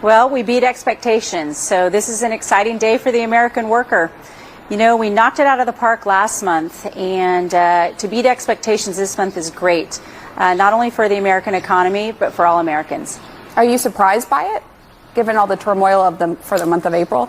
Well, we beat expectations, so this is an exciting day for the American worker. You know, we knocked it out of the park last month, and to beat expectations this month is great, not only for the American economy, but for all Americans. Are you surprised by it, given all the turmoil for the month of April?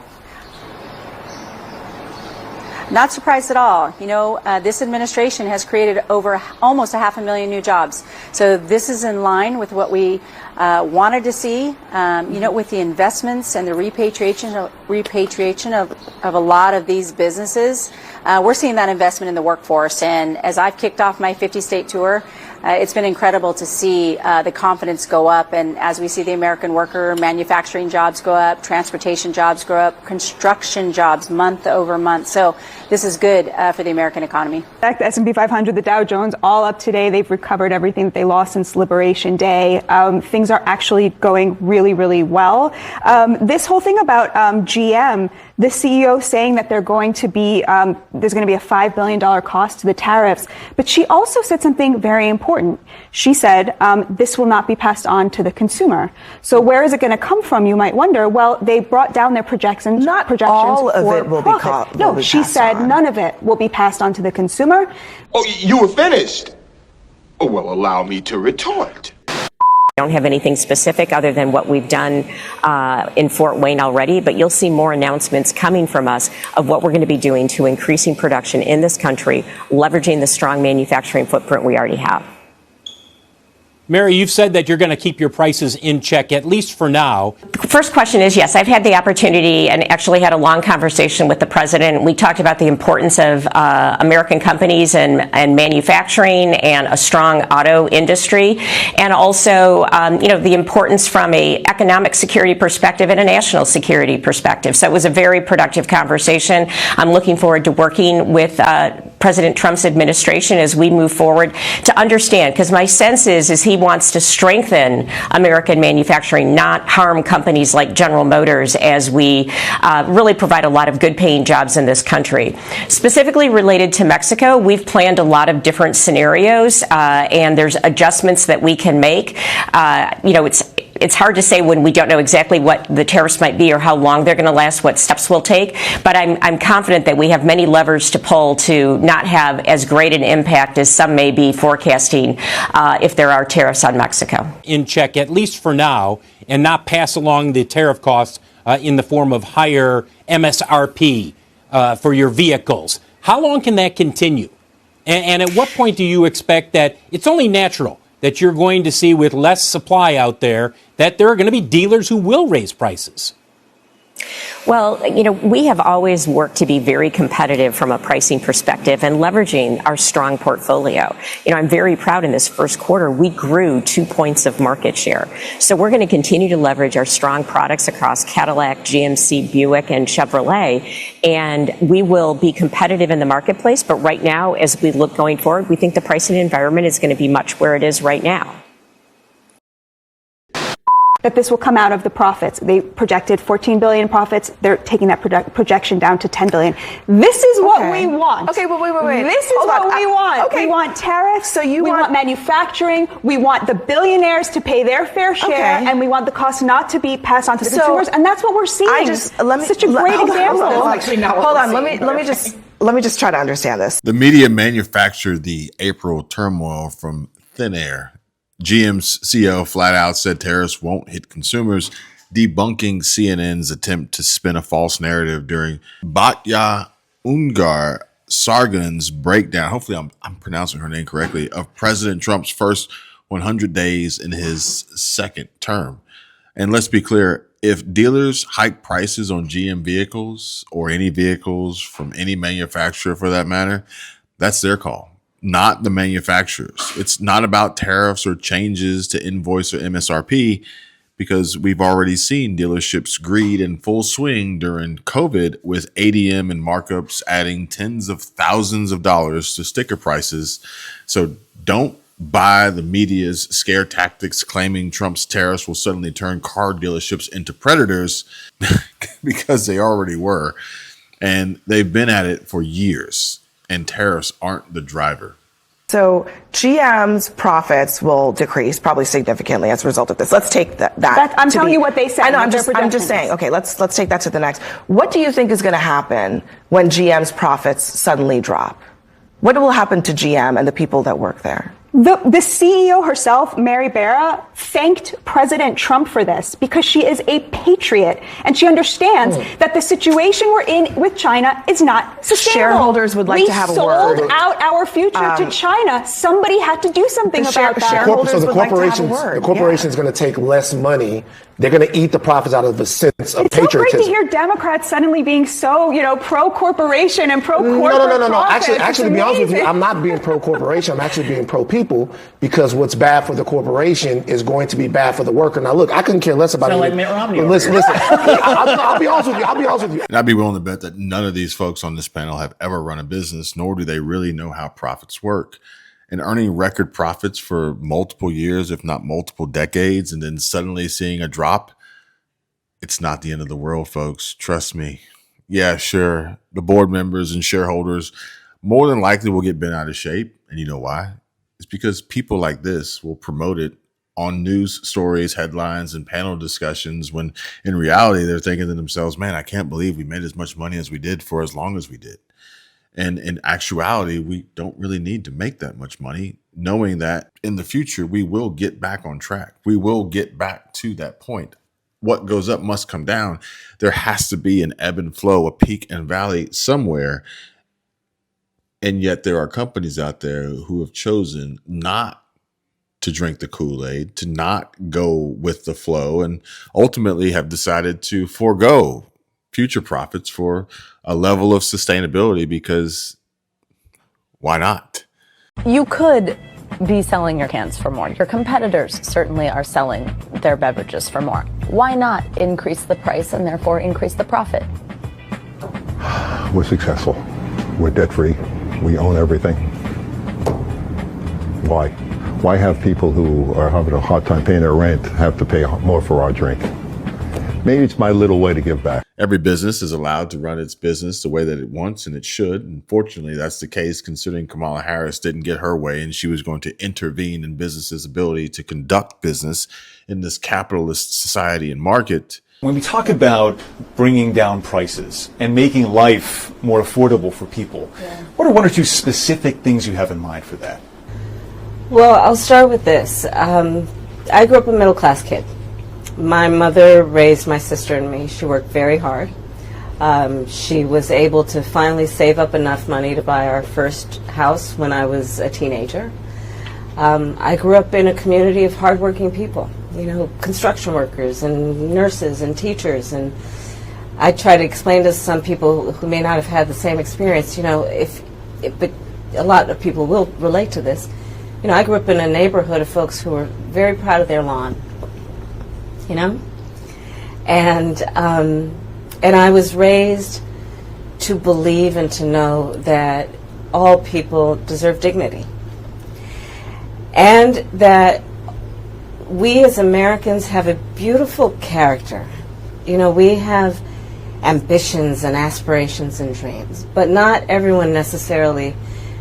Not surprised at all. You know, this administration has created over almost 500,000 new jobs. So this is in line with what we wanted to see, you know, with the investments and the repatriation of a lot of these businesses. We're seeing that investment in the workforce. And as I've kicked off my 50-state tour, it's been incredible to see the confidence go up. And as we see the American worker, manufacturing jobs go up, transportation jobs go up, construction jobs month over month. So this is good for the American economy. The S&P 500, the Dow Jones, all up today. They've recovered everything that they lost since Liberation Day. Things are actually going really, really well. This whole thing about GM, the CEO saying that there's going to be a $5 billion cost to the tariffs. But she also said something very important. She said this will not be passed on to the consumer. So where is it going to come from, you might wonder? Well, they brought down their projections. Not all of it will be called. No, she said none of it will be passed on to the consumer. Oh, you were finished? Oh, well, allow me to retort. Don't have anything specific other than what we've done in Fort Wayne already, but you'll see more announcements coming from us of what we're going to be doing to increasing production in this country, leveraging the strong manufacturing footprint we already have. Mary, you've said that you're going to keep your prices in check, at least for now. First question is, yes, I've had the opportunity and actually had a long conversation with the president. We talked about the importance of American companies and manufacturing and a strong auto industry, and also, you know, the importance from a economic security perspective and a national security perspective. So it was a very productive conversation. I'm looking forward to working with President Trump's administration as we move forward to understand, because my sense is he wants to strengthen American manufacturing, not harm companies like General Motors, as we really provide a lot of good paying jobs in this country. Specifically related to Mexico, we've planned a lot of different scenarios, and there's adjustments that we can make. You know, it's hard to say when we don't know exactly what the tariffs might be or how long they're going to last, what steps we'll take. But I'm confident that we have many levers to pull to not have as great an impact as some may be forecasting if there are tariffs on Mexico. In check, at least for now, and not pass along the tariff costs in the form of higher MSRP for your vehicles. How long can that continue? And at what point do you expect that it's only natural that you're going to see, with less supply out there, that there are going to be dealers who will raise prices? Well, you know, we have always worked to be very competitive from a pricing perspective and leveraging our strong portfolio. You know, I'm very proud in this first quarter, we grew 2 points of market share. So we're going to continue to leverage our strong products across Cadillac, GMC, Buick, and Chevrolet, and we will be competitive in the marketplace. But right now, as we look going forward, we think the pricing environment is going to be much where it is right now. That this will come out of the profits. They projected 14 billion profits. They're taking that projection down to 10 billion. This is what we want. Okay, but wait. This is what we want. Okay. We want tariffs. So we want manufacturing. We want the billionaires to pay their fair share, and we want the cost not to be passed on to the consumers. And that's what we're seeing. Such a great example. Hold on. Let me just try to understand this. The media manufactured the April turmoil from thin air. GM's CEO flat out said tariffs won't hit consumers, debunking CNN's attempt to spin a false narrative during Batya Ungar Sargon's breakdown, hopefully I'm pronouncing her name correctly, of President Trump's first 100 days in his second term. And let's be clear, if dealers hike prices on GM vehicles or any vehicles from any manufacturer for that matter, that's their call, not the manufacturers. It's not about tariffs or changes to invoice or MSRP, because we've already seen dealerships' greed in full swing during COVID, with ADM and markups adding tens of thousands of dollars to sticker prices. So don't buy the media's scare tactics claiming Trump's tariffs will suddenly turn car dealerships into predators, because they already were. And they've been at it for years. And tariffs aren't the driver. So GM's profits will decrease probably significantly as a result of this. Let's take that. I'm telling you what they said. I know. what their I'm just projections. saying. Okay, let's take that to the next. What do you think is going to happen when GM's profits suddenly drop? What will happen to GM and the people that work there? The CEO herself, Mary Barra, thanked President Trump for this because she is a patriot and she understands that the situation we're in with China is not sustainable. Shareholders would like to have a word. We sold out our future to China. Somebody had to do something about that. Shareholders So the would like to have a corporations, word. the corporation's going to take less money. They're going to eat the profits out of the sense of It's so great patriotism. to hear Democrats suddenly being so, pro-corporation and pro-corporate. No. profits. Actually, to It's be honest with you, amazing. I'm not being pro-corporation. I'm actually being pro-people because what's bad for the corporation is going to be bad for the worker. Now, look, I couldn't care less about it. like Mitt Romney over Listen. I'll be honest with you. And I'd be willing to bet that none of these folks on this panel have ever run a business, nor do they really know how profits work. And earning record profits for multiple years, if not multiple decades, and then suddenly seeing a drop, it's not the end of the world, folks. Trust me. Yeah, sure. The board members and shareholders more than likely will get bent out of shape. And you know why? It's because people like this will promote it on news stories, headlines, and panel discussions when in reality they're thinking to themselves, man, I can't believe we made as much money as we did for as long as we did. And in actuality, we don't really need to make that much money, knowing that in the future, we will get back on track. We will get back to that point. What goes up must come down. There has to be an ebb and flow, a peak and valley somewhere. And yet there are companies out there who have chosen not to drink the Kool-Aid, to not go with the flow, and ultimately have decided to forego future profits for a level of sustainability because why not? You could be selling your cans for more. Your competitors certainly are selling their beverages for more. Why not increase the price and therefore increase the profit? We're successful. We're debt-free. We own everything. Why? Why have people who are having a hard time paying their rent have to pay more for our drink? Maybe it's my little way to give back. Every business is allowed to run its business the way that it wants, and it should. Unfortunately, that's the case considering Kamala Harris didn't get her way, and she was going to intervene in businesses' ability to conduct business in this capitalist society and market. When we talk about bringing down prices and making life more affordable for people, what are one or two specific things you have in mind for that? Well, I'll start with this. I grew up a middle-class kid. My mother raised my sister and me. She worked very hard. She was able to finally save up enough money to buy our first house when I was a teenager. I grew up in a community of hardworking people, construction workers and nurses and teachers. And I try to explain to some people who may not have had the same experience, but a lot of people will relate to this. I grew up in a neighborhood of folks who were very proud of their lawn. And I was raised to believe and to know that all people deserve dignity. And that we as Americans have a beautiful character. We have ambitions and aspirations and dreams, but not everyone necessarily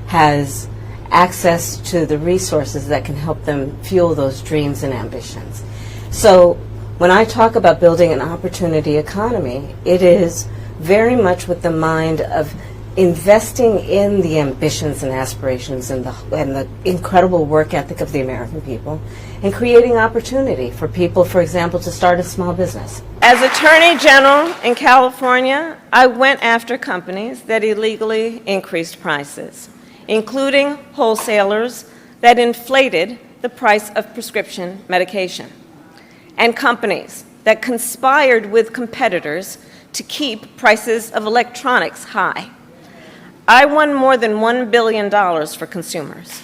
has access to the resources that can help them fuel those dreams and ambitions. So when I talk about building an opportunity economy, it is very much with the mind of investing in the ambitions and aspirations and the incredible work ethic of the American people and creating opportunity for people, for example, to start a small business. As Attorney General in California, I went after companies that illegally increased prices, including wholesalers that inflated the price of prescription medication, and companies that conspired with competitors to keep prices of electronics high. I won more than $1 billion for consumers.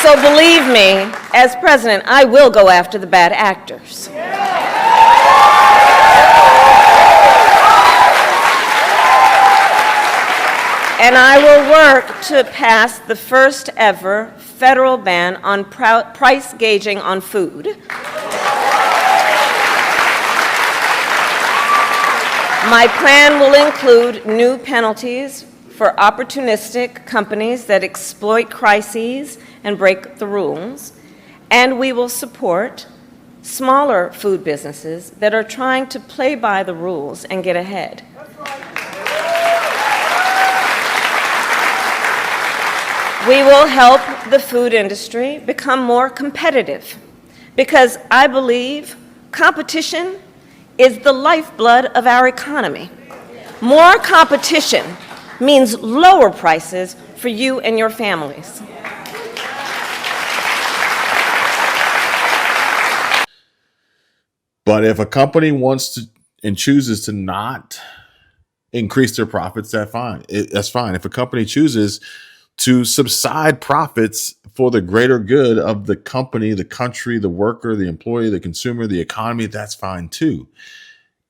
So believe me, as president, I will go after the bad actors. And I will work to pass the first ever federal ban on price gauging on food. My plan will include new penalties for opportunistic companies that exploit crises and break the rules, and we will support smaller food businesses that are trying to play by the rules and get ahead. We will help the food industry become more competitive because I believe competition is the lifeblood of our economy. More competition means lower prices for you and your families. But if a company wants to and chooses to not increase their profits, that's fine. That's fine. If a company chooses to subside profits for the greater good of the company, the country, the worker, the employee, the consumer, the economy, that's fine too.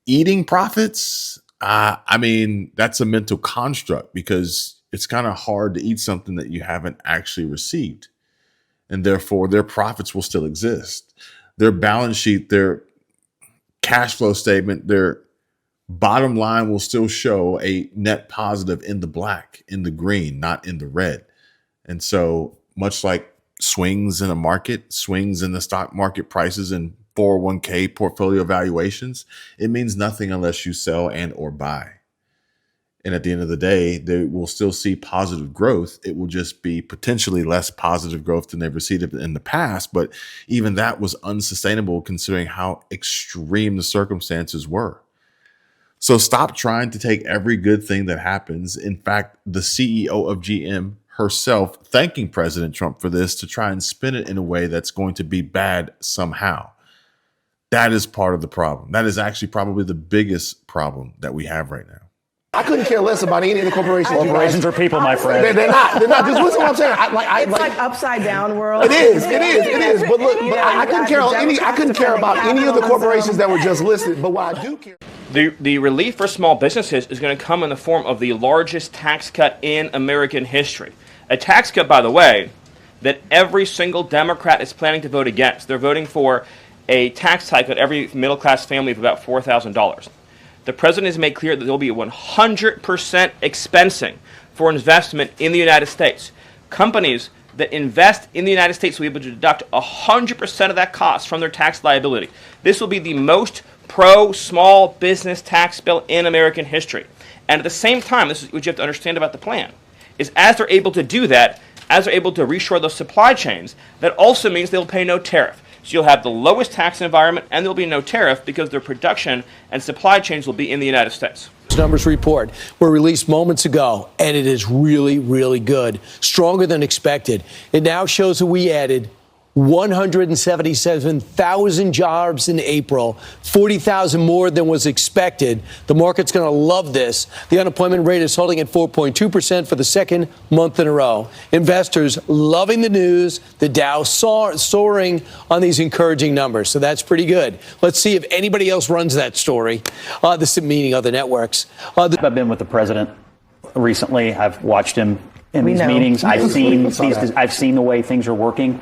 Eating profits, I mean, that's a mental construct because it's kind of hard to eat something that you haven't actually received. And therefore, their profits will still exist. Their balance sheet, their cash flow statement, their bottom line will still show a net positive in the black, in the green, not in the red. And so much like swings in a market, swings in the stock market prices and 401k portfolio valuations, it means nothing unless you sell and or buy. And at the end of the day, they will still see positive growth. It will just be potentially less positive growth than they've received in the past. But even that was unsustainable considering how extreme the circumstances were. So stop trying to take every good thing that happens. In fact, the CEO of GM herself thanking President Trump for this to try and spin it in a way that's going to be bad somehow. That is part of the problem. That is actually probably the biggest problem that we have right now. I couldn't care less about any of the corporations. Corporations are people, my friend. They're not. They're not. Just listen to what I'm saying. It's like upside down world. It is. But look, I couldn't care about any of the corporations that were just listed. But what I do care. The relief for small businesses is going to come in the form of the largest tax cut in American history. A tax cut, by the way, that every single Democrat is planning to vote against. They're voting for a tax hike on every middle-class family of about $4,000. The president has made clear that there will be 100% expensing for investment in the United States. Companies that invest in the United States will be able to deduct 100% of that cost from their tax liability. This will be the most pro-small business tax bill in American history. And at the same time, this is what you have to understand about the plan, is as they're able to do that, as they're able to reshore those supply chains, that also means they'll pay no tariff. So you'll have the lowest tax environment and there'll be no tariff because their production and supply chains will be in the United States. Numbers report were released moments ago, and it is really, really good. Stronger than expected. It now shows that we added 177,000 jobs in April, 40,000 more than was expected. The market's going to love this. The unemployment rate is holding at 4.2% for the second month in a row. Investors loving the news. The Dow soaring on these encouraging numbers. So that's pretty good. Let's see if anybody else runs that story. This is meaning other networks. I've been with the president recently. I've watched him in these meetings. I've seen the way things are working.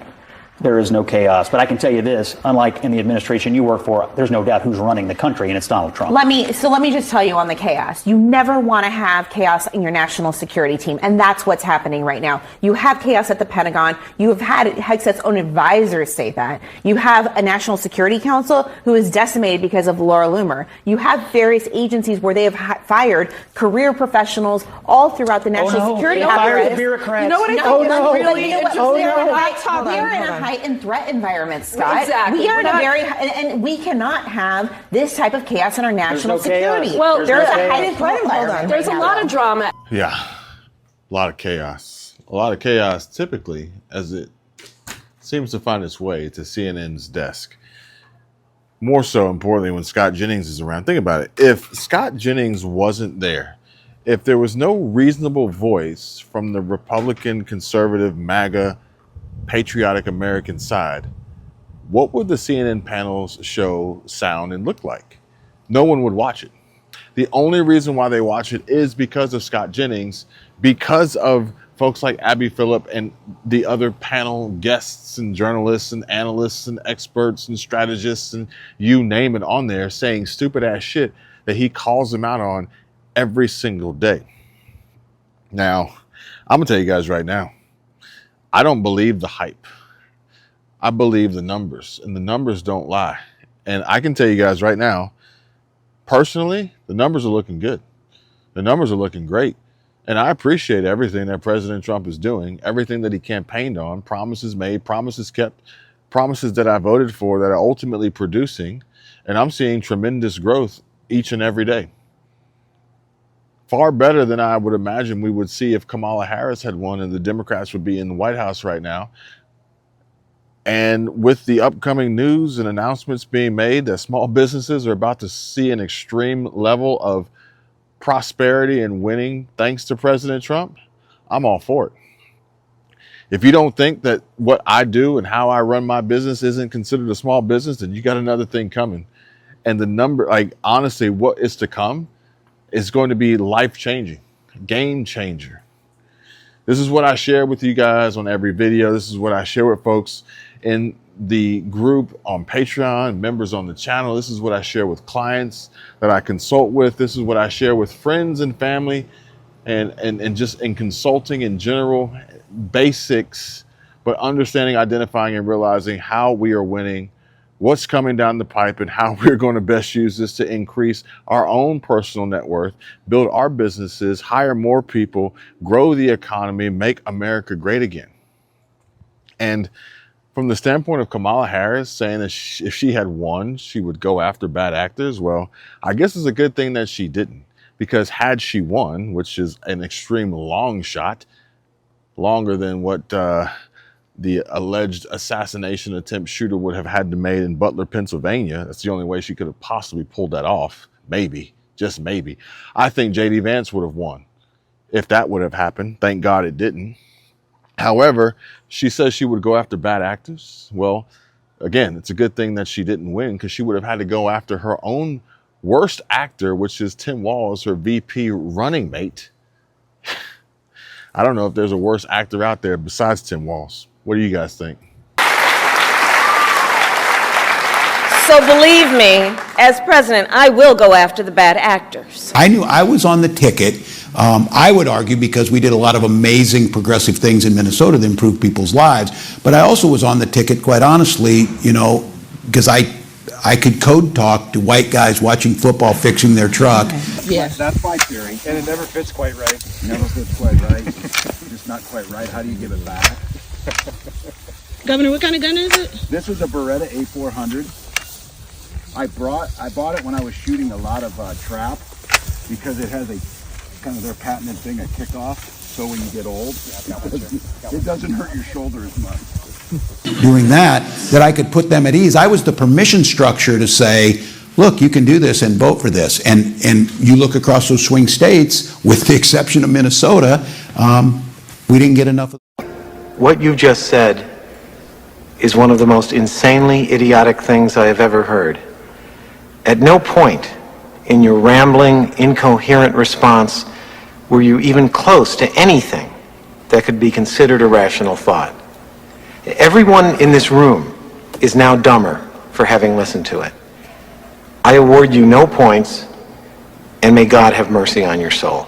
There is no chaos. But I can tell you this, unlike in the administration you work for, there's no doubt who's running the country, and it's Donald Trump. Let me just tell you on the chaos. You never want to have chaos in your national security team, and that's what's happening right now. You have chaos at the Pentagon. You have had Hegseth's own advisors say that. You have a National Security Council who is decimated because of Laura Loomer. You have various agencies where they have fired career professionals all throughout the national security apparatus. Bureaucrats. You know what I think is really interesting? We're in a heightened threat environment, Scott. Exactly. We are in a very, and we cannot have this type of chaos in our national security. Chaos. Well, there's a heightened threat environment. There's a lot of drama. Yeah, a lot of chaos. A lot of chaos typically as it seems to find its way to CNN's desk. More so importantly when Scott Jennings is around. Think about it. If Scott Jennings wasn't there, if there was no reasonable voice from the Republican, conservative, MAGA, patriotic American side, what would the CNN panels show, sound, and look like? No one would watch it. The only reason why they watch it is because of Scott Jennings, because of folks like Abby Phillip and the other panel guests and journalists and analysts and experts and strategists and you name it on there saying stupid ass shit that he calls them out on every single day. Now, I'm gonna tell you guys right now, I don't believe the hype. I believe the numbers, and the numbers don't lie. And I can tell you guys right now, personally, the numbers are looking good. The numbers are looking great. And I appreciate everything that President Trump is doing, everything that he campaigned on, promises made, promises kept, promises that I voted for that are ultimately producing. And I'm seeing tremendous growth each and every day. Far better than I would imagine we would see if Kamala Harris had won and the Democrats would be in the White House right now. And with the upcoming news and announcements being made that small businesses are about to see an extreme level of prosperity and winning thanks to President Trump, I'm all for it. If you don't think that what I do and how I run my business isn't considered a small business, then you got another thing coming. And the number, like, honestly, what is to come is going to be life-changing, game changer. This is what I share with you guys on every video. This is what I share with folks in the group on Patreon, members on the channel. This is what I share with clients that I consult with. This is what I share with friends and family, and just in consulting in general, basics, but understanding, identifying, and realizing how we are winning, what's coming down the pipe, and how we're going to best use this to increase our own personal net worth, build our businesses, hire more people, grow the economy, make America great again. And from the standpoint of Kamala Harris saying that if she had won, she would go after bad actors, well, I guess it's a good thing that she didn't, because had she won, which is an extreme long shot, longer than what the alleged assassination attempt shooter would have had to made in Butler, Pennsylvania. That's the only way she could have possibly pulled that off. Maybe, just maybe. I think J.D. Vance would have won if that would have happened. Thank God it didn't. However, she says she would go after bad actors. Well, again, it's a good thing that she didn't win, because she would have had to go after her own worst actor, which is Tim Walz, her VP running mate. I don't know if there's a worse actor out there besides Tim Walz. What do you guys think? So believe me, as president, I will go after the bad actors. I knew I was on the ticket. I would argue because we did a lot of amazing progressive things in Minnesota that improved people's lives. But I also was on the ticket, quite honestly, you know, because I could code talk to white guys watching football fixing their truck. Yeah. That's my theory. And it never fits quite right. Never fits quite right. Just not quite right. How do you give it back? Governor, what kind of gun is it? This was a Beretta A400. I bought it when I was shooting a lot of trap, because it has a kind of their patented thing, a kickoff. So when you get old, it doesn't hurt your shoulder as much. Doing that I could put them at ease. I was the permission structure to say, look, you can do this and vote for this. And you look across those swing states, with the exception of Minnesota, we didn't get enough of. What you just said is one of the most insanely idiotic things I have ever heard. At no point in your rambling, incoherent response were you even close to anything that could be considered a rational thought. Everyone in this room is now dumber for having listened to it. I award you no points, and may God have mercy on your soul.